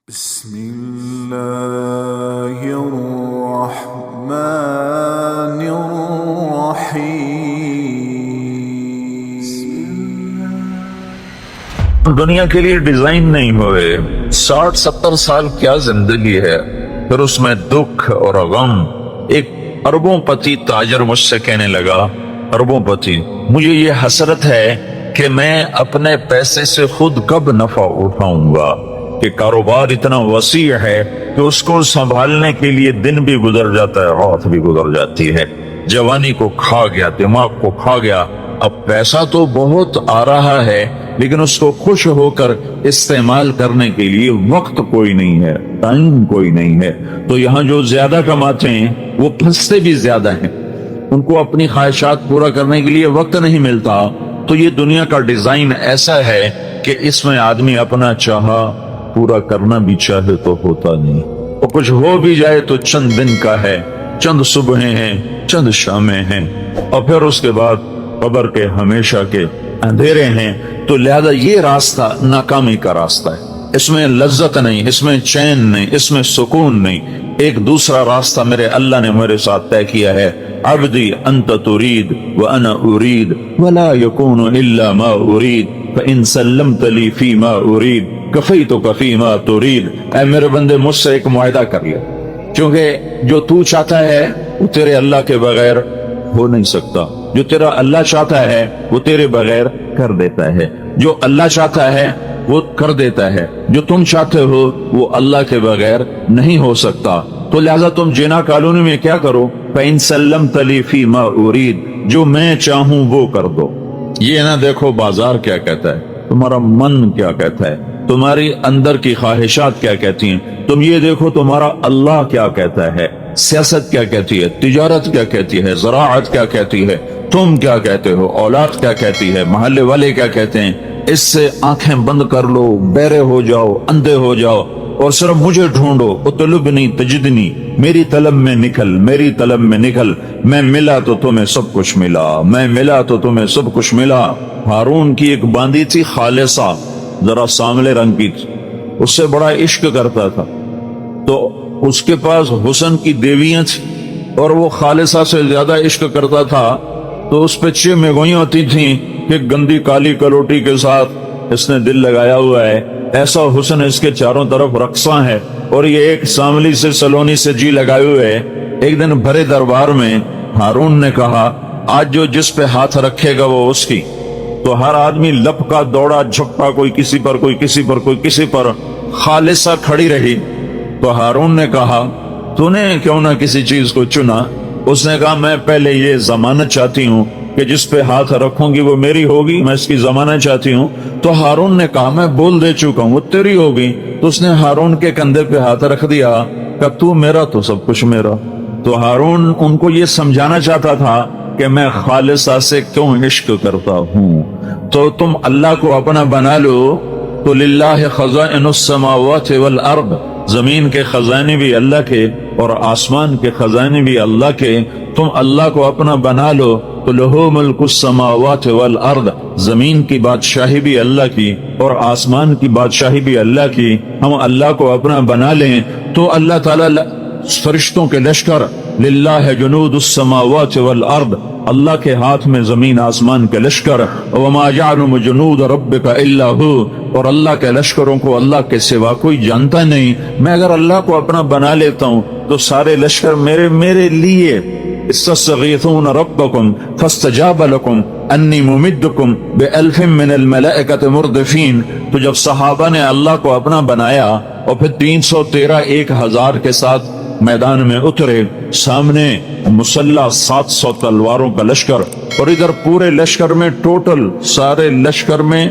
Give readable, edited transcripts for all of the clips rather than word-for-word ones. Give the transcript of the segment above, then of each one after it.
بسم الله الرحمن الرحيم دنیا کے لیے ڈیزائن نہیں ہوئے. 60-70 سال کیا زندگی ہے. پھر اس میں دکھ اور غم. ایک اربوں پتی تاجر مجھ سے کہنے لگا, اربوں پتی, مجھے یہ حسرت ہے کہ میں اپنے پیسے سے خود کب نفع اٹھاؤں گا, کہ کاروبار اتنا وسیع ہے کہ اس کو سنبھالنے کے لیے دن بھی گزر جاتا ہے, رات بھی گزر جاتی ہے. جوانی کو کھا گیا, دماغ کو کھا گیا. اب پیسہ تو بہت آ رہا ہے لیکن اس کو خوش ہو کر استعمال کرنے کے لیے وقت کوئی نہیں ہے, ٹائم کوئی نہیں ہے. تو یہاں جو زیادہ کماتے ہیں وہ پھنستے بھی زیادہ ہیں, ان کو اپنی خواہشات پورا کرنے کے لیے وقت نہیں ملتا. تو یہ دنیا کا ڈیزائن ایسا ہے کہ اس میں آدمی اپنا چاہا پورا کرنا بھی چاہے تو ہوتا نہیں, اور کچھ ہو بھی جائے تو چند دن کا ہے, چند صبحیں ہیں, چند شامیں ہیں, اور پھر اس کے بعد قبر کے ہمیشہ کے اندھیرے ہیں. تو لہذا یہ راستہ ناکامی کا راستہ ہے. اس میں لذت نہیں, اس میں چین نہیں, اس میں سکون نہیں. ایک دوسرا راستہ میرے اللہ نے میرے ساتھ طے کیا ہے. عبدی انت ترید وانا ارید ولا یکون الا ما ارید فان سلمت لی فیما ارید کفیتک فیما ترید. اے میرے بندے, مجھ سے ایک معاہدہ کر لیا, کیونکہ جو تو چاہتا ہے وہ تیرے اللہ کے بغیر ہو نہیں سکتا. جو تیرا اللہ چاہتا ہے وہ تیرے بغیر کر دیتا ہے. جو اللہ چاہتا ہے وہ کر دیتا ہے. جو تم چاہتے ہو وہ اللہ کے بغیر نہیں ہو سکتا. تو لہذا تم جنا کالونی میں کیا کرو, فَإِن سَلَّمْتَ لِي فِي مَا أُرِيدُ, جو میں چاہوں وہ کر دو. یہ نہ دیکھو بازار کیا کہتا ہے, تمہارا من کیا کہتا ہے, تمہاری اندر کی خواہشات کیا کہتی ہیں. تم یہ دیکھو تمہارا اللہ کیا کہتا ہے, سیاست کیا کہتی ہے, تجارت کیا کہتی ہے, زراعت کیا کہتی ہے, تم کیا کہتے ہو, اولاد کیا کہتی ہے, محلے والے کیا کہتے ہیں. اس سے آنکھیں بند کر لو, بہرے ہو جاؤ, اندھے ہو جاؤ, اور صرف مجھے ڈھونڈو. اطلبنی تجدنی, میری طلب میں نکل, میری طلب میں نکل. میں ملا تو تمہیں سب کچھ ملا, میں ملا تو تمہیں سب کچھ ملا. ہارون کی ایک باندی تھی خالصہ, ذرا سانولے رنگ کی تھی, اس سے بڑا عشق کرتا تھا. تو اس کے پاس حسن کی دیویاں تھیں اور وہ خالصہ سے زیادہ عشق کرتا تھا. تو اس پہ 6 میگوئیاں ہوتی تھیں کہ گندی کالی کلوٹی کے ساتھ اس نے دل لگایا ہوا ہے. ایسا حسن اس کے چاروں طرف رقصاں ہے, اور یہ ایک ساملی سے سلونی سے جی لگائے ہوئے ہے. ایک دن بھرے دربار میں ہارون نے کہا, آج جو جس پہ ہاتھ رکھے گا وہ اس کی. تو ہر آدمی لپ کا دوڑا جھپٹا, کوئی کسی پر, کوئی کسی پر, کوئی کسی پر. خالصہ کھڑی رہی. تو ہارون نے کہا, تو نے کیوں نہ کسی چیز کو چنا. اس نے کہا, میں پہلے یہ ضمانت چاہتی ہوں کہ جس پہ ہاتھ رکھوں گی وہ میری ہوگی, میں اس کی ضمانت چاہتی ہوں. تو ہارون نے کہا, میں بول دے چکا ہوں وہ تیری ہوگی. تو اس نے ہارون کے کندھے پہ ہاتھ رکھ دیا, کہ تو میرا تو سب کچھ میرا. تو ہارون ان کو یہ سمجھانا چاہتا تھا کہ میں خالصہ سے کیوں عشق کرتا ہوں. تو تم اللہ کو اپنا بنا لو. تو للہ خزائن السماوات والارض, زمین کے خزانے بھی اللہ کے اور آسمان کے خزانے بھی اللہ کے. تم اللہ کو اپنا بنا لو. تو لہو ملک السماوات والارض, زمین کی بادشاہی بھی اللہ کی اور آسمان کی بادشاہی بھی اللہ کی. ہم اللہ کو اپنا بنا لیں تو اللہ تعالیٰ فرشتوں کے لشکر, للہ جنود السماوات والارض, اللہ کے ہاتھ میں زمین آسمان کے لشکر. وما يعلم جنود ربک الا هو, اور اللہ کے لشکروں کو اللہ کے سوا کوئی جانتا نہیں. میں اگر اللہ کو اپنا بنا لیتا ہوں تو سارے لشکر میرے لیے. استغیثون ربکم فاستجاب لکم انی ممدکم بألف من الملائکۃ مردفین. تو جب صحابہ نے اللہ کو اپنا بنایا اور پھر 313 1000 کے ساتھ میدان میں اترے, سامنے مسلح 700 تلواروں کا لشکر, اور ادھر پورے لشکر میں ٹوٹل سارے لشکر میں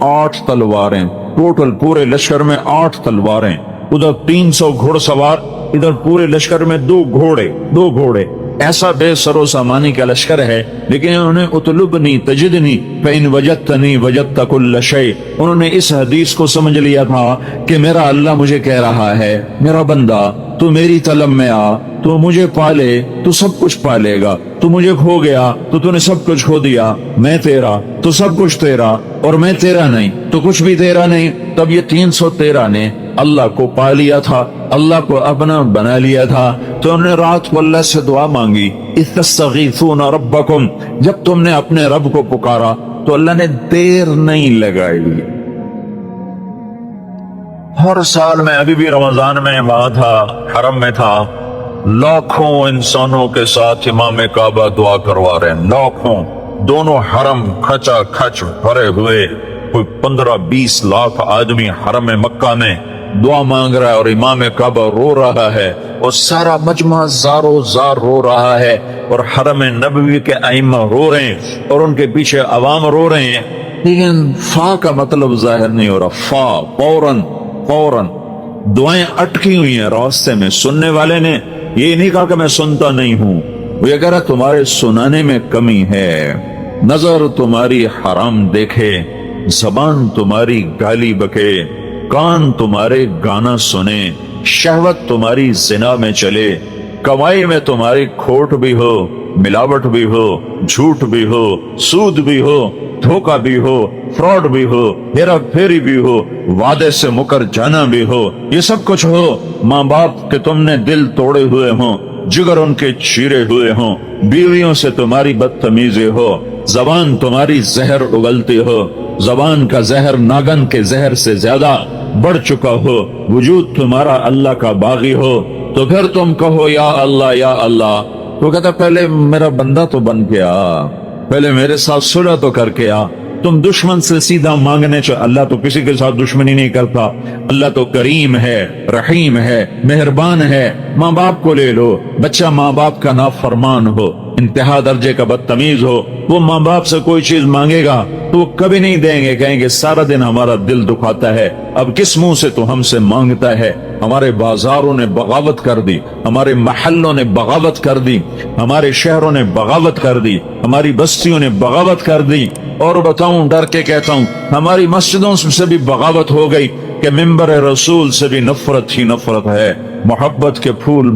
8 تلواریں, ٹوٹل پورے لشکر میں 8 تلواریں. ادھر 300 گھوڑ سوار, ادھر پورے لشکر میں 2 گھوڑے. ایسا بے سر و سامانی کا لشکر ہے. لیکن انہوں نے اطلبنی تجدنی فإن وجدتنی وجدت کل شیء, انہوں نے اس حدیث کو سمجھ لیا تھا کہ میرا اللہ مجھے کہہ رہا ہے, میرا بندہ تو میری طلب میں آ, تو مجھے پالے تو سب کچھ پالے گا. تو مجھے کھو گیا تو نے سب کچھ کھو دیا. میں تیرا تو سب کچھ تیرا, اور میں تیرا نہیں تو کچھ بھی تیرا نہیں. تب یہ 313 نے اللہ کو پا لیا تھا، اللہ کو اپنا بنا لیا تھا، تو انہوں نے رات کو اللہ سے دعا مانگی، اذ تستغیثون ربکم، جب تم نے اپنے رب کو پکارا تو اللہ نے دیر نہیں لگائی۔ ہر سال میں ابھی بھی رمضان میں وہاں تھا، حرم میں تھا، لاکھوں انسانوں کے ساتھ امام کعبہ دعا کروا رہے ہیں، لاکھوں، دونوں حرم کھچا کھچ بھرے ہوئے، کوئی 15-20 لاکھ آدمی حرم مکہ میں دعا مانگ رہا ہے اور امام کعبہ رو رہا ہے، اور سارا مجمع زارو زار رو رہا ہے، اور حرم نبوی کے ائمہ رو رہے ہیں اور ان کے پیچھے عوام رو رہے ہیں، لیکن فا کا مطلب ظاہر نہیں ہو رہا۔ فا فوراً دعائیں اٹکی ہوئی ہیں راستے میں۔ سننے والے نے یہ نہیں کہا کہ میں سنتا نہیں ہوں، وہ یہ کہہ رہا تمہارے سنانے میں کمی ہے، نظر تمہاری حرام دیکھے، زبان تمہاری گالی بکے، کان تمہارے گانا سنے، شہوت تمہاری زنا میں چلے، کمائی میں تمہاری کھوٹ بھی ہو، ملاوٹ بھی ہو، جھوٹ بھی ہو، سود بھی ہو، دھوکہ بھی ہو، فراڈ بھی ہو، ہیرا پھیری بھی ہو، وعدے سے مکر جانا بھی ہو، یہ سب کچھ ہو، ماں باپ کے تم نے دل توڑے ہوئے ہوں، جگر ان کے چیرے ہوئے ہوں، بیویوں سے تمہاری بدتمیزی ہو، زبان تمہاری زہر اگلتی ہو، زبان کا زہر ناگن کے زہر سے زیادہ بڑھ چکا ہو، وجود تمہارا اللہ کا باغی ہو، تو پھر تم کہو یا اللہ یا اللہ، تو کہتا پہلے میرا بندہ تو بن کے آ، پہلے میرے ساتھ صلح تو کر کے آ۔ تم دشمن سے سیدھا مانگنے چاہ، اللہ تو کسی کے ساتھ دشمنی نہیں کرتا، اللہ تو کریم ہے، رحیم ہے، مہربان ہے۔ ماں باپ کو لے لو، بچہ ماں باپ کا نافرمان ہو، انتہا درجے کا بدتمیز ہو، وہ ماں باپ سے کوئی چیز مانگے گا تو وہ کبھی نہیں دیں گے، کہیں گے سارا دن ہمارا دل دکھاتا ہے، اب کس منہ سے تو ہم سے مانگتا ہے۔ ہمارے بازاروں نے بغاوت کر دی، ہمارے محلوں نے بغاوت کر دی، ہمارے شہروں نے بغاوت کر دی، ہماری بستیوں نے بغاوت کر دی، اور بتاؤں ڈر کے کہتا ہوں ہماری مسجدوں سے بھی بغاوت ہو گئی کہ ممبر رسول سے بھی نفرت ہی نفرت ہے۔ محبت کے پھول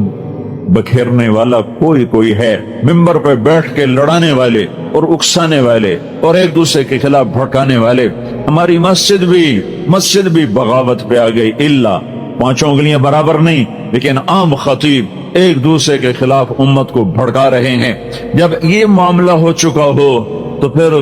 بکھیرنے والا کوئی ہے، ممبر پہ بیٹھ کے لڑانے والے اور اکسانے والے اور ایک دوسرے کے خلاف بھڑکانے والے۔ ہماری مسجد بھی بغاوت پہ آ گئی، الا 5 انگلیاں برابر نہیں، لیکن عام خطیب ایک دوسرے کے خلاف امت کو بھڑکا رہے ہیں۔ جب یہ معاملہ ہو چکا ہو تو پھر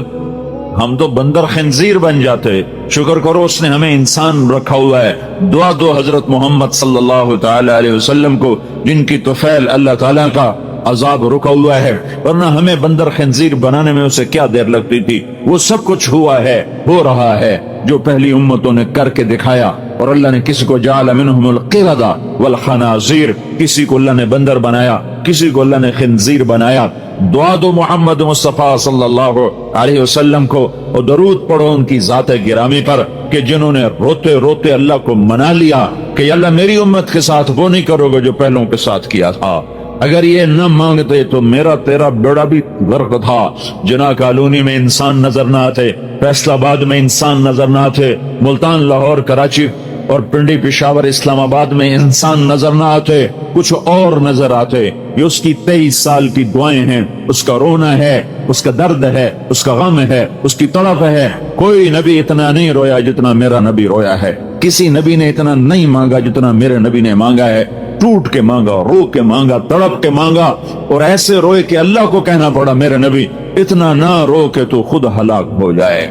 ہم تو بندر خنزیر بن جاتے۔ شکر کرو اس نے ہمیں انسان رکھا ہوا ہے، دعا دو حضرت محمد صلی اللہ تعالی علیہ وسلم کو، جن کی طفیل اللہ تعالیٰ کا عذاب رکا ہوا ہے، ورنہ ہمیں بندر خنزیر بنانے میں اسے کیا دیر لگتی تھی۔ وہ سب کچھ ہوا ہے، ہو رہا ہے جو پہلی امتوں نے کر کے دکھایا، اور اللہ نے کسی کو جعل منہم القردہ والخنازیر، کسی کو اللہ نے بندر بنایا، کسی کو اللہ نے خنزیر بنایا۔ دعا دو محمد مصطفیٰ صلی اللہ علیہ وسلم کو، اور درود پڑھو ان کی ذات گرامی پر کہ جنہوں نے روتے روتے اللہ کو منا لیا کہ اللہ میری امت کے ساتھ وہ نہیں کرو گے جو پہلوں کے ساتھ کیا تھا۔ اگر یہ نہ مانگتے تو میرا تیرا بیڑا بھی غرق تھا۔ جناح کالونی میں انسان نظر نہ آتے، فیصل آباد میں انسان نظر نہ آتے، ملتان، لاہور، کراچی اور پنڈی، پشاور، اسلام آباد میں انسان نظر نہ آتے، کچھ اور نظر آتے۔ یہ اس کی 23 سال کی دعائیں ہیں، اس کا رونا ہے، اس کا درد ہے، اس کا غم ہے، اس کی تڑپ ہے۔ کوئی نبی اتنا نہیں رویا جتنا میرا نبی رویا ہے، کسی نبی نے اتنا نہیں مانگا جتنا میرے نبی نے مانگا ہے۔ ٹوٹ کے مانگا، رو کے مانگا، تڑپ کے مانگا، اور ایسے روئے کہ اللہ کو کہنا پڑا میرے نبی اتنا نہ رو کہ تو خود ہلاک ہو جائے۔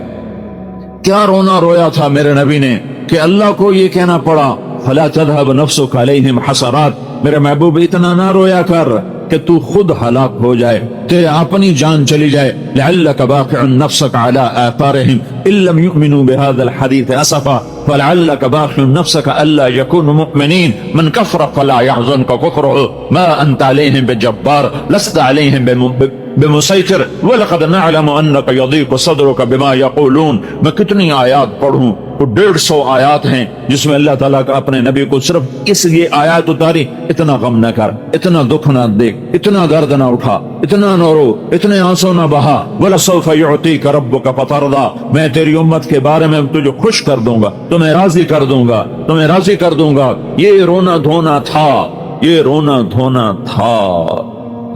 کیا رونا رویا تھا میرے نبی نے کہ اللہ کو یہ کہنا پڑا فلا تذهب نفسك عليهم حسرات، میرے محبوب اتنا نہ رویا کر کہ تو خود ہلاک ہو جائے، تیرے اپنی جان چلی جائے۔ لعلك باخع نفسك على آثارهم ان لم يؤمنوا بهذا الحديث اسفا فلعلك باخع نفسك الا يكونوا مؤمنين من كفر فلا يحزنك كفره ما انت عليهم بجبار لست عليهم بمسيطر ولقد نعلم انك يضيق صدرك بما يقولون۔ میں کتنی آیات پڑھوں، تو 150 آیات ہیں جس میں اللہ تعالیٰ کا اپنے نبی کو صرف اس لیے آیات اتاری اتنا غم نہ کر، اتنا دکھ نہ دیکھ، اتنا درد نہ اٹھا، اتنا نہ رو، اتنے آنسو نہ بہا۔ وَلَسَوْفَ يُعْطِيكَ رَبُّكَ فَتَرْضَىٰ، میں تیری امت کے بارے میں تجھے خوش کر دوں گا، تمہیں راضی کر دوں گا، تمہیں راضی کر دوں گا۔ یہ رونا دھونا تھا، یہ رونا دھونا تھا۔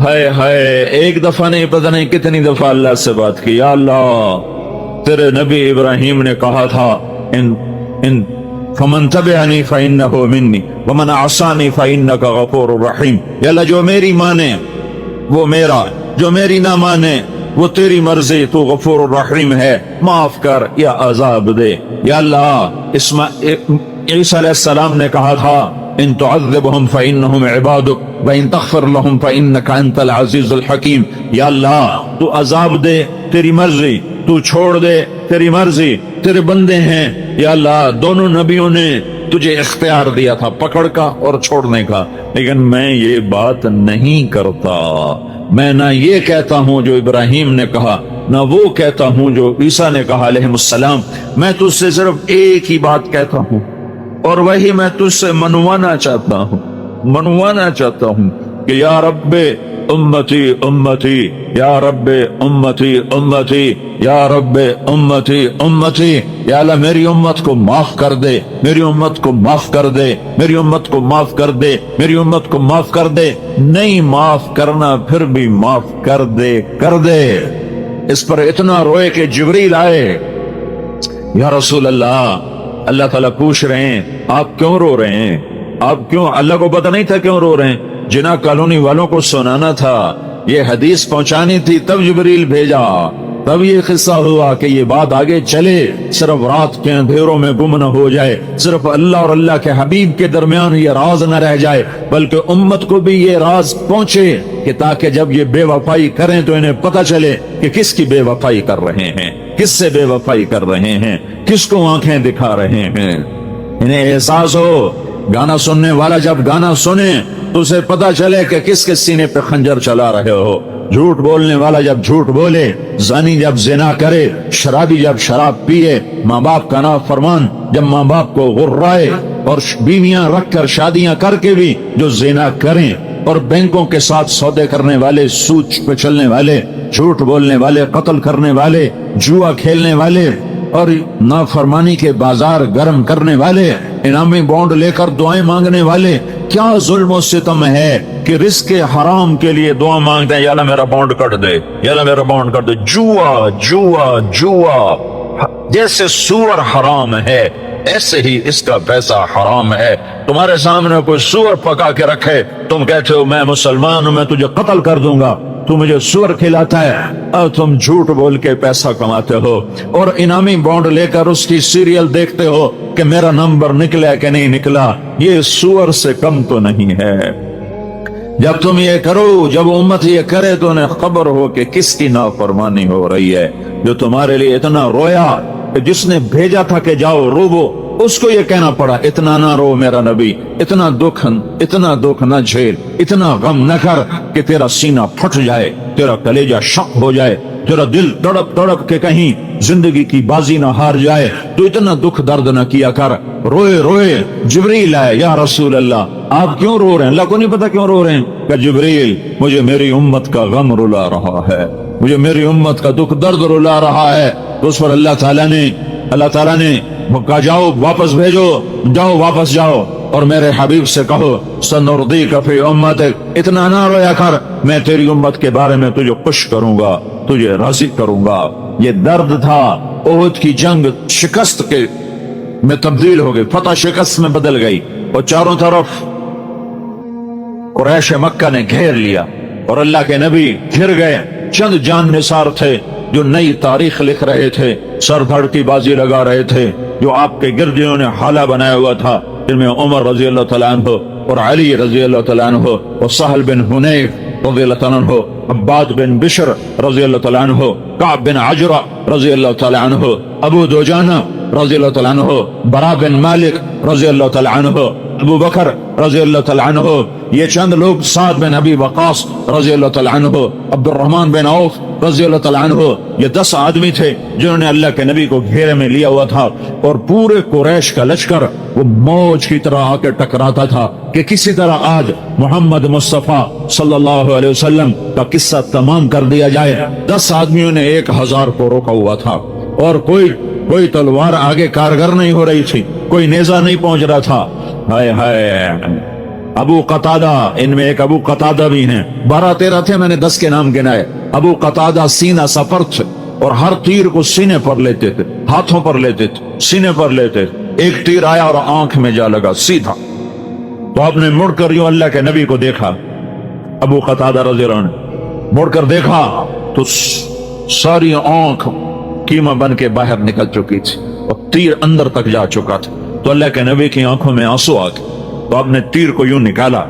ہائے ہائے، ایک دفعہ نہیں، پتہ نہیں کتنی دفعہ اللہ سے بات کی، یا اللہ تیرے نبی ابراہیم نے کہا تھا ان فمن تبعنی فإنہ منی ومن عصانی فإنک غفور رحیم، یا اللہ جو میری مانے وہ میرا، جو میری نہ مانے وہ تیری مرضی، تو غفور الرحیم ہے، معاف کر یا عذاب دے۔ یا اللہ عیسیٰ علیہ السلام نے کہا تھا ان تعذبهم فإنهم عبادك وإن تغفر لهم فإنك أنت العزیز الحکیم، یا اللہ تو عذاب دے تیری مرضی، تو چھوڑ دے تیری مرضی، تیرے بندے ہیں۔ یا اللہ دونوں نبیوں نے تجھے اختیار دیا تھا پکڑ کا اور چھوڑنے کا، لیکن میں یہ بات نہیں کرتا، میں نہ یہ کہتا ہوں جو ابراہیم نے کہا، نہ وہ کہتا ہوں جو عیسیٰ نے کہا علیہ السلام، میں تجھ سے صرف ایک ہی بات کہتا ہوں اور وہی میں تجھ سے منوانا چاہتا ہوں کہ یا رب امتی امتی، یا رب امتی امتی، یا رب امتی امتی، یا اللہ میری امت کو معاف کر دے، میری امت کو معاف کر دے، میری امت کو معاف کر دے، میری امت کو معاف کر دے، نہیں معاف کرنا پھر بھی معاف کر دے۔ اس پر اتنا روئے کہ جبریل آئے، یا رسول اللہ، اللہ تعالیٰ پوچھ رہے ہیں آپ کیوں رو رہے ہیں؟ آپ کیوں؟ اللہ کو پتہ نہیں تھا کیوں رو رہے ہیں؟ جنا کالونی والوں کو سنانا تھا، یہ حدیث پہنچانی تھی، تب جبریل بھیجا، تب یہ قصہ ہوا کہ یہ بات آگے چلے، صرف رات کے اندھیروں میں گم نہ ہو جائے، صرف اللہ اور اللہ کے حبیب کے درمیان یہ راز نہ رہ جائے، بلکہ امت کو بھی یہ راز پہنچے کہ تاکہ جب یہ بے وفائی کریں تو انہیں پتہ چلے کہ کس کی بے وفائی کر رہے ہیں، کس سے بے وفائی کر رہے ہیں، کس کو آنکھیں دکھا رہے ہیں۔ انہیں احساس ہو، گانا سننے والا جب گانا سنے تو اسے پتہ چلے کہ کس کے سینے پہ خنجر چلا رہے ہو، جھوٹ بولنے والا جب جھوٹ بولے، زانی جب زنا کرے، شرابی جب شراب پیے، ماں باپ کا نافرمان جب ماں باپ کو غرائے، اور بیویاں رکھ کر شادیاں کر کے بھی جو زنا کریں، اور بینکوں کے ساتھ سودے کرنے والے، سود پہ چلنے والے، جھوٹ بولنے والے، قتل کرنے والے، جوا کھیلنے والے، اور نافرمانی کے بازار گرم کرنے والے، انعامی بانڈ لے کر دعائیں مانگنے والے، کیا ظلم و ستم ہے کہ رزق حرام کے لیے دعا مانگتے ہیں، یا اللہ میرا بانڈ کٹ دے، یا اللہ میرا بانڈ کٹ دے۔ جوا جیسے سور حرام ہے ایسے ہی اس کا پیسہ حرام ہے۔ تمہارے سامنے کوئی سور پکا کے رکھے، تم کہتے ہو میں مسلمان ہوں، میں تجھے قتل کر دوں گا، تو مجھے سور کھلاتا ہے، اور تم جھوٹ بول کے پیسہ کماتے ہو، اور انعامی بانڈ لے کر اس کی سیریل دیکھتے ہو کہ میرا نمبر نکلا کہ نہیں نکلا، یہ سور سے کم تو نہیں ہے۔ جب تم یہ کرو، جب امت یہ کرے تو انہیں خبر ہو کہ کس کی نافرمانی ہو رہی ہے، جو تمہارے لیے اتنا رویا کہ جس نے بھیجا تھا کہ جاؤ روو، اس کو یہ کہنا پڑا اتنا نہ رو میرا نبی، اتنا دکھ نہ جھیل، اتنا غم نہ کر کہ تیرا سینہ پھٹ جائے، تیرا کلیجہ شق ہو جائے، تیرا دل تڑپ تڑپ کے کہیں زندگی کی بازی نہ ہار جائے، تو اتنا دکھ درد نہ کیا کر۔ روئے جبریل آئے، یا رسول اللہ آپ کیوں رو رہے ہیں؟ اللہ کو نہیں پتا کیوں رو رہے ہیں؟ کہ جبریل مجھے میری امت کا غم رلا رہا ہے، مجھے میری امت کا دکھ درد رلا رہا ہے۔ تو اس پر اللہ تعالیٰ نے کہا جاؤ واپس بھیجو، جاؤ واپس جاؤ، اور میرے حبیب سے کہو سنردیک فی امتک، اتنا نہ رویا کر، میں تیری امت کے بارے میں تجھے خوش کروں گا، تجھے راضی کروں گا۔ یہ درد تھا، احد کی جنگ شکست کے میں تبدیل ہو گئی، فتح شکست میں بدل گئی، اور چاروں طرف قریش مکہ نے گھیر لیا، اور اللہ کے نبی گھر گئے۔ چند جان نثار تھے جو نئی تاریخ لکھ رہے تھے، سر دھڑ کی بازی لگا رہے تھے، جو آپ کے گرد جنہوں نے حالہ بنایا ہوا تھا، جن میں عمر رضی اللہ تعالیٰ عنہ اور علی رضی اللہ تعالیٰ عنہ اور سہل بن حنیف رضی اللہ تعالیٰ عنہ، عباد بن بشر رضی اللہ تعالیٰ عنہ، کعب بن عجرہ رضی اللہ تعالیٰ عنہ، ابو دجانہ رضی اللہ تعالیٰ عنہ، برا بن مالک رضی اللہ تعالیٰ عنہ، ابو بکر رضی اللہ تعالیٰ عنہ، یہ چند لوگ، سعد بن ابی وقاص رضی اللہ تعالیٰ عنہ، عبد الرحمن بن عوف رضی اللہ تعالیٰ عنہ، یہ 10 آدمی تھے جنہوں نے اللہ کے نبی کو گھیرے میں لیا ہوا تھا، اور پورے قریش کا لشکر وہ موج کی طرح آ کے ٹکراتا تھا کہ کسی طرح آج محمد مصطفیٰ صلی اللہ علیہ وسلم کا قصہ تمام کر دیا جائے۔ 10 آدمیوں نے 1000 کو روکا ہوا تھا، اور کوئی تلوار آگے کارگر نہیں ہو رہی تھی، کوئی نیزہ نہیں پہنچ رہا تھا۔ ہائے ابو قتادہ، ان میں ایک ابو قتادہ بھی ہیں، 12-13 تھے، میں نے 10 کے نام گنائے۔ ابو قتادہ سینہ سفر تھے، اور ہر تیر کو سینے پر لیتے تھے، ہاتھوں پر لیتے تھے، سینے پر لیتے تھے، ایک تیر آیا اور آنکھ میں جا لگا سیدھا. تو آپ نے مڑ کر یوں اللہ کے نبی کو دیکھا. ابو قتادہ رضی اللہ عنہ نے مڑ کر دیکھا تو ساری آنکھ کیما بن کے باہر نکل چکی تھی اور تیر اندر تک جا چکا تھا. تو اللہ کے نبی کی آنکھوں میں آنسو آ گئے. تو آپ نے تیر کو یوں نکالا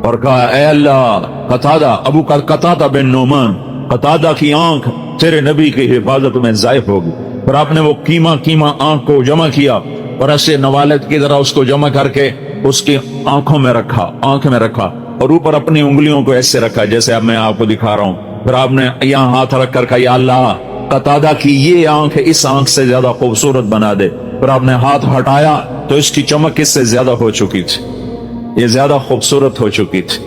اور کہا اے اللہ قتادہ، ابو قتادہ بن نعمان، قتادہ کی آنکھ تیرے نبی کی حفاظت میں ضائع ہوگی. اور آپ نے وہ کیما آنکھ کو جمع کیا اور ایسے نوالد کی طرح اس کو جمع کر کے اس کی آنکھ میں رکھا اور اوپر اپنی انگلیوں کو ایسے رکھا جیسے اب میں آپ کو دکھا رہا ہوں. پھر آپ نے یہاں ہاتھ رکھ کر کہا یا اللہ قتادہ کی یہ آنکھ اس آنکھ سے زیادہ خوبصورت بنا دے. پھر آپ نے ہاتھ ہٹایا تو اس کی چمک اس سے زیادہ ہو چکی تھی، یہ زیادہ خوبصورت ہو چکی تھی.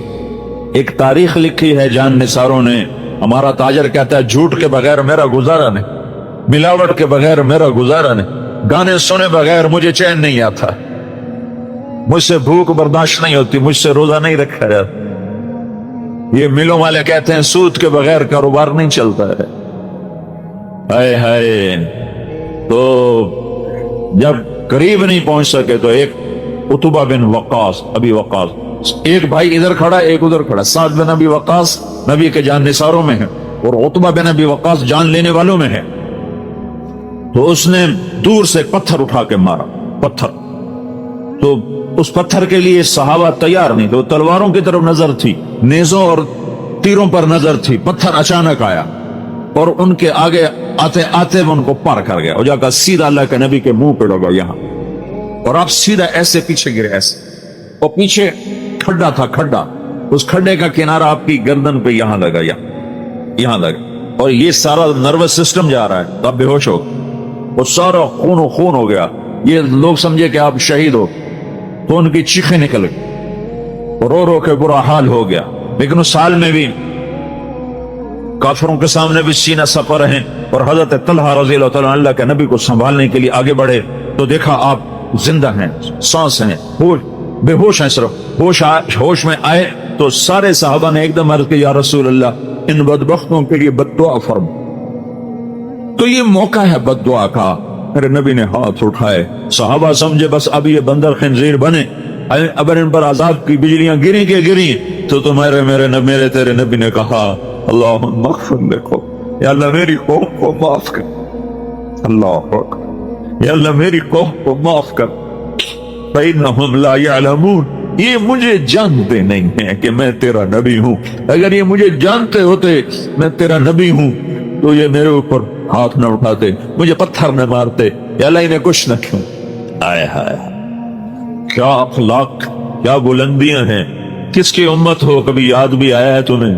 ایک تاریخ لکھی ہے جان نثاروں نے، ہمارا تاجر کہتا ہے جھوٹ کے بغیر میرا گزارا نہیں، ملاوٹ کے بغیر میرا گزارا نہیں، گانے سنے بغیر مجھے چین نہیں آتا، مجھ سے بھوک برداشت نہیں ہوتی، مجھ سے روزہ نہیں رکھا جاتا. یہ ملوں والے کہتے ہیں سود کے بغیر کاروبار نہیں چلتا ہے. ہائے ہائے. تو جب قریب نہیں پہنچ سکے تو ایک عتبہ بن وقاص، ابی وقاص، ایک بھائی ادھر کھڑا ایک ادھر کھڑا. سعد بن ابی وقاص نبی کے جان نثاروں میں ہے اور عتبہ بن ابی وقاص جان لینے والوں میں ہے. تو اس نے دور سے پتھر اٹھا کے مارا، پتھر. تو اس پتھر کے لیے صحابہ تیار نہیں تھے، تلواروں کی طرف نظر تھی، نیزوں اور تیروں پر نظر تھی. پتھر اچانک آیا اور ان کے آگے آتے آتے وہ ان کو پار کر گیا اور جا کر سیدھا اللہ کے نبی کے منہ پہ لگا یہاں. اور آپ سیدھا ایسے پیچھے گرے ایسے، اور پیچھے کھڈا تھا، کھڈا، اس کھڈے کا کنارہ آپ کی گردن پہ یہاں لگا، یہاں لگا. اور یہ سارا نروس سسٹم جا رہا ہے، آپ بے ہوش ہو، اور سارا خون و خون ہو گیا. یہ لوگ سمجھے کہ آپ شہید ہو تو ان کی چیخیں نکل گئی، رو رو کے برا حال ہو گیا. لیکن اس حال میں بھی کافروں کے سامنے بھی سینہ سپر ہیں. اور حضرت طلحہ رضی اللہ تعالیٰ اللہ کے نبی کو سنبھالنے کے لیے آگے بڑھے تو دیکھا آپ زندہ ہیں، سانس ہیں، بے ہوش ہیں. صرف ہوش میں آئے تو سارے صحابہ نے ایک دم عرض کی یا رسول اللہ ان بدبختوں کے لیے بد دعا فرما. تو یہ موقع ہے بد دعا کا. میرے نبی نے ہاتھ اٹھائے، صحابہ سمجھے بس اب یہ بندر خنزیر بنے، اگر ان پر عذاب کی بجلیاں گریں کہ گریں. تو میرے تیرے نبی نے کہا اللہم اغفر لکو، یا اللہ میری قوم کو معاف کر، اللہ اکبر، یا اللہ میری قوم کو معاف کر، فإنہم لا یعلمون، یہ مجھے جانتے نہیں ہیں کہ میں تیرا نبی ہوں. اگر یہ مجھے جانتے ہوتے میں تیرا نبی ہوں تو یہ میرے اوپر ہاتھ نہ اٹھاتے، مجھے پتھر نہ مارتے. یا اللہ انہیں کچھ نہ کیوں. آئے ہائے، کیا اخلاق، کیا بلندیاں ہیں. کس کی امت ہو، کبھی یاد بھی آیا ہے تمہیں؟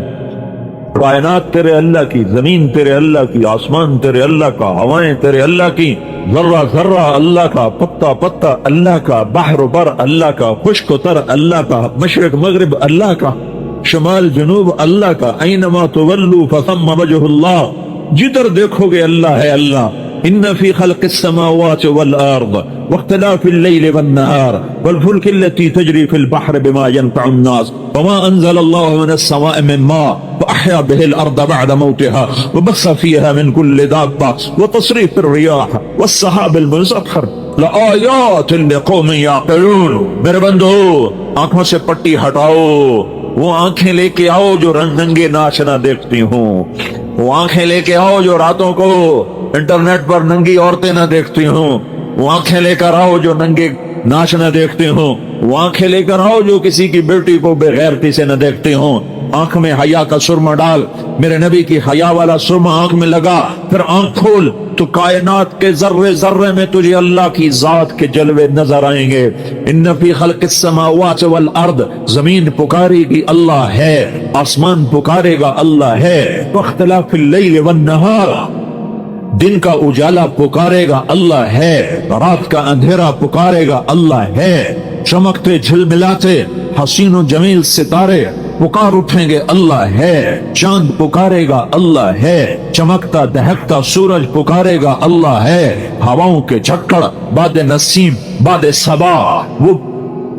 کائنات تیرے اللہ کی، زمین تیرے اللہ کی، آسمان تیرے اللہ کا، ہوائیں تیرے اللہ کی، ذرہ ذرہ اللہ کا، پتا پتا اللہ کا، بحر و بر اللہ کا، خشک و تر اللہ کا، مشرق مغرب اللہ کا، شمال جنوب اللہ کا. اینما تولوا فثم وجہ اللہ، جدھر دیکھو گے اللہ ہے اللہ. ان فی خلق السماوات والارض واختلاف الليل والنهار والفلك التي تجري في البحر بما ينفع الناس وما انزل الله من السماء من ماء فاحيا به الارض بعد موتها وبث فيها من كل دابة وتصريف الرياح والسحاب المسخر لآيات لقوم يعقلون. میرے بندو آنکھوں سے پٹی ہٹاؤ، وہ آنکھیں لے کے آؤ جو رنگ رنگے ناچ نہ دیکھتی ہوں، وہ آنکھیں لے کے آؤ جو راتوں کو انٹرنیٹ پر ننگی عورتیں نہ دیکھتی ہوں، وہ آنکھیں لے کر آؤ جو ننگے ناچ نہ دیکھتی ہوں، وہ آنکھیں لے کر آؤ جو کسی کی بیٹی کو بے غیرتی سے نہ دیکھتی ہوں. آنکھ میں حیا کا سرما ڈال، میرے نبی کی حیا والا سرما آنکھ میں لگا، پھر آنکھ کھول تو کائنات کے ذرے ذرے میں تجھے اللہ کی ذات کے جلوے نظر آئیں گے. ان فی خلق السماوات والارض، زمین پکارے گی اللہ ہے، آسمان پکارے گا اللہ ہے. واختلاف اللیل والنہار، دن کا اجالا پکارے گا اللہ ہے، رات کا اندھیرا پکارے گا اللہ ہے. چمکتے جھلملاتے حسین و جمیل ستارے پکار اٹھیں گے اللہ ہے. چاند پکارے گا اللہ ہے، چمکتا دہکتا سورج پکارے گا اللہ ہے. ہواؤں کے جھکڑ، باد نسیم، باد صبا، وہ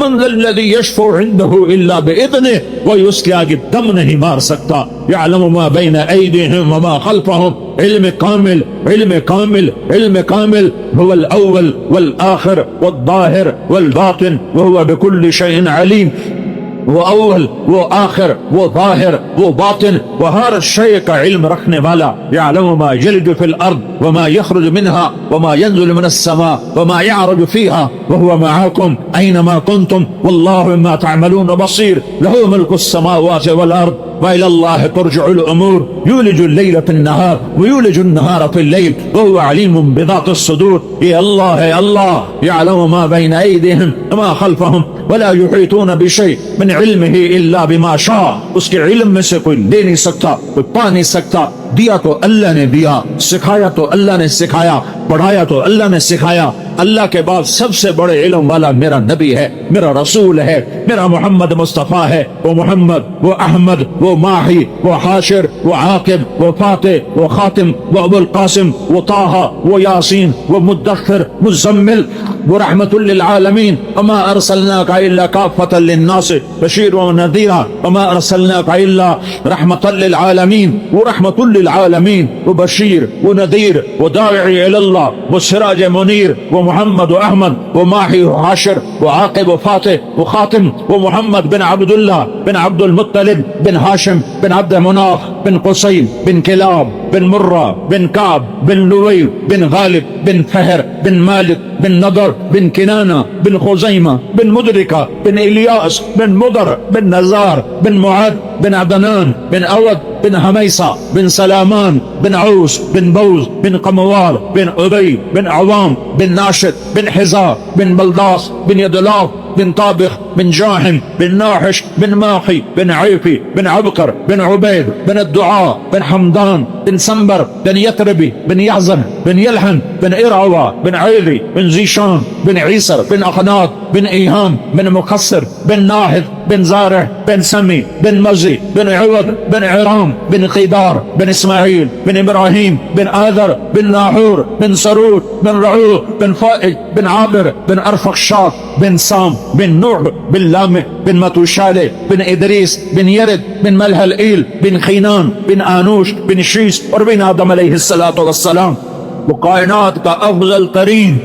من ذا الذی یشفع عنده الا باذنہ، کوئی اس کے آگے دم نہیں مار سکتا. یعلم ما بین ایدیہم وما خلفہم، علم کامل علم کامل علم کامل. هو الاول والآخر والظاہر والباطن وهو بكل شيء علیم. وہ اول وہ آخر وہ ظاہر وہ باطن وہ ہر شے کا علم رکھنے والا. یعلم ما یلج فی الارض وما یخرج منها وما ينزل من السماء وما يعرج فيها وهو معكم اينما كنتم والله بما تعملون بصير. له ملك السماوات والارض وإلى الله ترجع الأمور. يولج الليل في النهار ويولج النهار في الليل وهو عليم بذات الصدور. يا الله يعلم ما بين أيديهم وما خلفهم ولا يحيطون بشيء من علمه إلا بما شاء. اس کے علم میں سے کوئی لے نہیں سکتا کوئی پا نہیں سکتا. دیا تو اللہ نے دیا، سکھایا تو اللہ نے سکھایا، پڑھایا تو اللہ نے سکھایا. اللہ کے بعد سب سے بڑے علم والا میرا نبی ہے، میرا رسول ہے، میرا محمد مصطفیٰ ہے. وہ محمد وہ احمد وہ ماہی وہ حاشر وہ عاقب وہ فاتح وہ خاتم وہ ابو القاسم وہ طٰہٰ وہ یاسین وہ مدثر مزمل وہ رحمت للعالمین. وما ارسلناک الا کافۃ للناس بشیرا ونذیرا وما ارسلناک الا رحمۃ للعالمین. وہ رحمت للعالمین وہ بشیر وہ نذیر وہ داعی الی اللہ وہ سراج منیر. وہ محمد و احمد وہ ماہی و حاشر وہ عاقب و فاتح وہ خاتم. وہ محمد بن عبداللہ بن عبد المطلب بن ہاشم بن عبد مناف بن قصی بن کلاب بن مرہ بن کعب بن لوی بن غالب بن فہر بن مالک بن نضر بن کنانہ بن خزیمہ بن مدرکہ بن الیاس بن مضر بن نزار بن معد بن عدنان بن اود بن حمیسہ بن سلامان بن عوس بن بوز بن قموال بن عبی بن عوام بن ناشد بن حزا بن بلداس بن یدلاف بن طابخ بن جاحم بن ناحش بن ماحي بن عيفي بن عبقر بن عبيد بن الدعاء بن حمدان بن سنبر بن يثربي بن يعزن بن يلحن بن إرعوى بن عيلي بن زيشان بن عيسر بن أخناط بن إيهام بن مقصر بن ناهد بن زارع بن سمي بن مزي بن عوض بن عرام بن قيدار بن إسماعيل بن إبراهيم بن آذر بن ناحور بن سرود بن رعوه بن فائج بن عابر بن أرفخشاد بن سام بن نوح بن لامح بن متوشالة بن إدريس بن يرد بن ملهلئيل بن خينان بن آنوش بن شيس اور بن آدم علیہ الصلاۃ والسلام. وہ کائنات کا افضل ترین.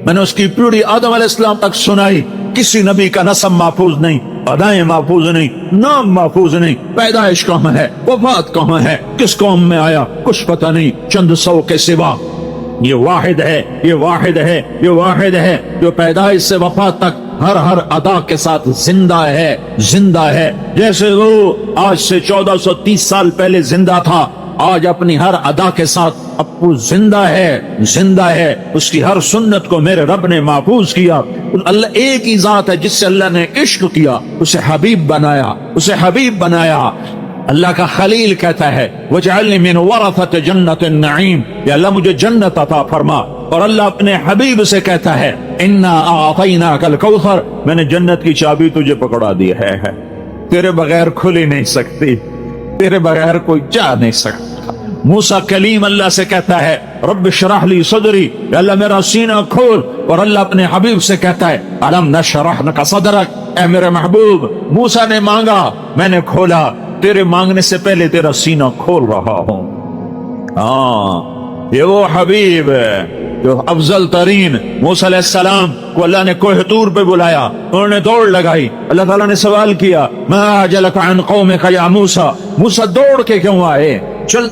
میں نے اس کی پیڑھی آدم علیہ السلام تک سنائی. کسی نبی کا نسب محفوظ نہیں، ادائیں محفوظ نہیں، نام محفوظ نہیں، پیدائش کہاں ہے، وفات کہاں ہے، کس قوم میں آیا، کچھ پتہ نہیں چند سو کے سوا. یہ واحد ہے یہ واحد ہے یہ واحد ہے جو پیدائش سے وفات تک ہر ادا کے ساتھ زندہ ہے زندہ ہے. جیسے وہ آج سے 1430 سال پہلے زندہ تھا، آج اپنی ہر ادا کے ساتھ اب زندہ ہے. اس کی ہر سنت کو میرے رب نے محفوظ کیا. اللہ ایک ہی ذات ہے جس سے اللہ نے عشق کیا، اسے حبیب بنایا. اللہ کا خلیل کہتا ہے وَجْعَلْنِي مِنْ وَرَثَةِ جَنَّةِ النَّعِيمِ، یا اللہ مجھے جنت عطا فرما. اور اللہ اپنے حبیب سے کہتا ہے اِنَّا أَعْطَيْنَاكَ الْكَوْثَرَ، میں نے جنت کی چابی تجھے پکڑا دی ہے، تیرے بغیر کھل ہی نہیں سکتی، تیرے بغیر کوئی جا نہیں سکتا. موسیٰ کلیم اللہ سے کہتا ہے رب اشرح لی صدری، یا اللہ میرا سینہ کھول. اور اللہ اپنے حبیب سے کہتا ہے الم نشرح لک صدرک، اے میرے محبوب موسیٰ نے مانگا میں نے کھولا، تیرے مانگنے سے پہلے تیرا سینہ کھول رہا ہوں. یہ وہ حبیب ہے جو افضل ترین. موسیٰ علیہ السلام کو اللہ نے کوہ طور پہ بلایا، انہوں نے دوڑ لگائی. اللہ تعالیٰ نے سوال کیا ما اعجلک عن قومک یا موسیٰ، موسیٰ دوڑ کے کیوں آئے؟ چل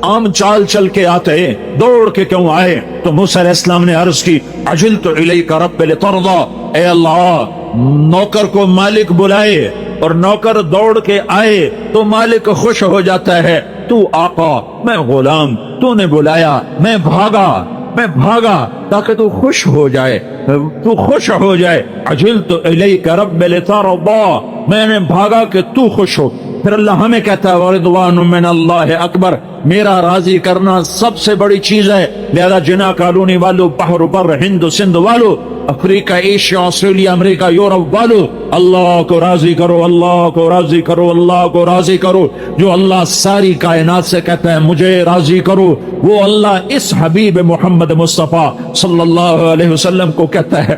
عام چال چل کے آتے، دوڑ کے کیوں آئے؟ تو موسیٰ علیہ السلام نے عرض کی عجلت الیک رب لترضی، اے اللہ نوکر کو مالک بلائے اور نوکر دوڑ کے آئے تو مالک خوش ہو جاتا ہے. تو آقا میں غلام، تو نے بلایا میں بھاگا تاکہ تو خوش ہو جائے، عجلت الیک رب لترضی، میں نے بھاگا کہ تو خوش ہو. پھر اللہ ہمیں کہتا ہے وَرِضْوَانٌ مِّنَ اللَّهِ اکبر، میرا راضی کرنا سب سے بڑی چیز ہے. لہذا جنا کالونی والو، بحر بر ہند سندھ والو، افریقہ ایشیا آسٹریلیا امریکہ یورپ والو، اللہ کو راضی کرو، اللہ کو راضی کرو، اللہ کو راضی کرو. جو اللہ ساری کائنات سے کہتا ہے مجھے راضی کرو، وہ اللہ اس حبیب محمد مصطفیٰ صلی اللہ علیہ وسلم کو کہتا ہے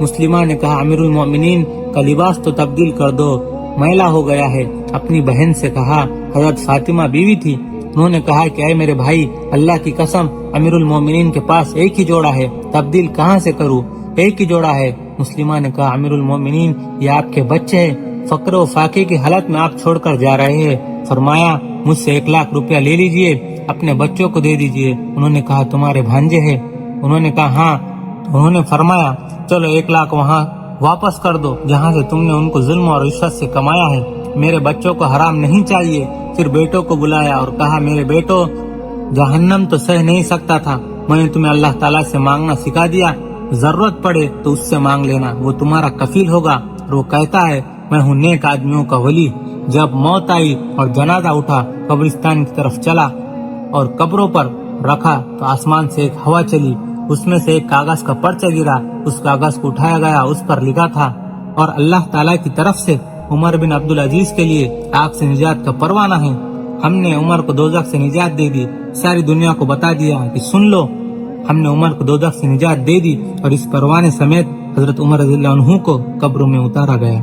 مسلمہ نے کہا امیر المومنین کا لباس تو تبدیل کر دو، میلا ہو گیا ہے۔ اپنی بہن سے کہا، حضرت فاطمہ بیوی تھی، انہوں نے کہا کہ اے میرے بھائی، اللہ کی قسم امیر المومنین کے پاس ایک ہی جوڑا ہے، تبدیل کہاں سے کروں؟ ایک ہی جوڑا ہے۔ مسلمہ نے کہا امیر المومنین یہ آپ کے بچے ہیں، فقر و فاقے کی حالت میں آپ چھوڑ کر جا رہے ہیں۔ فرمایا مجھ سے 1 لاکھ روپیہ لے لیجئے، اپنے بچوں کو دے دیجئے۔ انہوں نے کہا تمہارے بھانجے ہیں؟ انہوں نے کہا ہاں۔ تو انہوں نے فرمایا چلو 1 لاکھ وہاں واپس کر دو جہاں سے تم نے ان کو ظلم اور رشوت سے کمایا ہے، میرے بچوں کو حرام نہیں چاہیے۔ پھر بیٹوں کو بلایا اور کہا میرے بیٹو، جہنم تو سہ نہیں سکتا تھا، میں نے تمہیں اللہ تعالیٰ سے مانگنا سکھا دیا، ضرورت پڑے تو اس سے مانگ لینا، وہ تمہارا کفیل ہوگا۔ اور وہ کہتا ہے میں ہوں نیک آدمیوں کا ولی۔ جب موت آئی اور جنازہ اٹھا، قبرستان کی طرف چلا اور قبروں پر رکھا تو آسمان سے ایک ہوا چلی، اس میں سے ایک کاغذ کا پرچہ گرا، اس کاغذ کو اٹھایا گیا، اس پر لکھا تھا اور اللہ تعالیٰ کی طرف سے عمر بن عبدالعزیز کے لیے آگ سے نجات کا پروانہ ہے، ہم نے عمر کو دوزخ سے نجات دے دی۔ ساری دنیا کو بتا دیا کہ سن لو، ہم نے عمر کو دوزخ سے نجات دے دی، اور اس پروانے سمیت حضرت عمر رضی اللہ عنہ کو قبروں میں اتارا گیا۔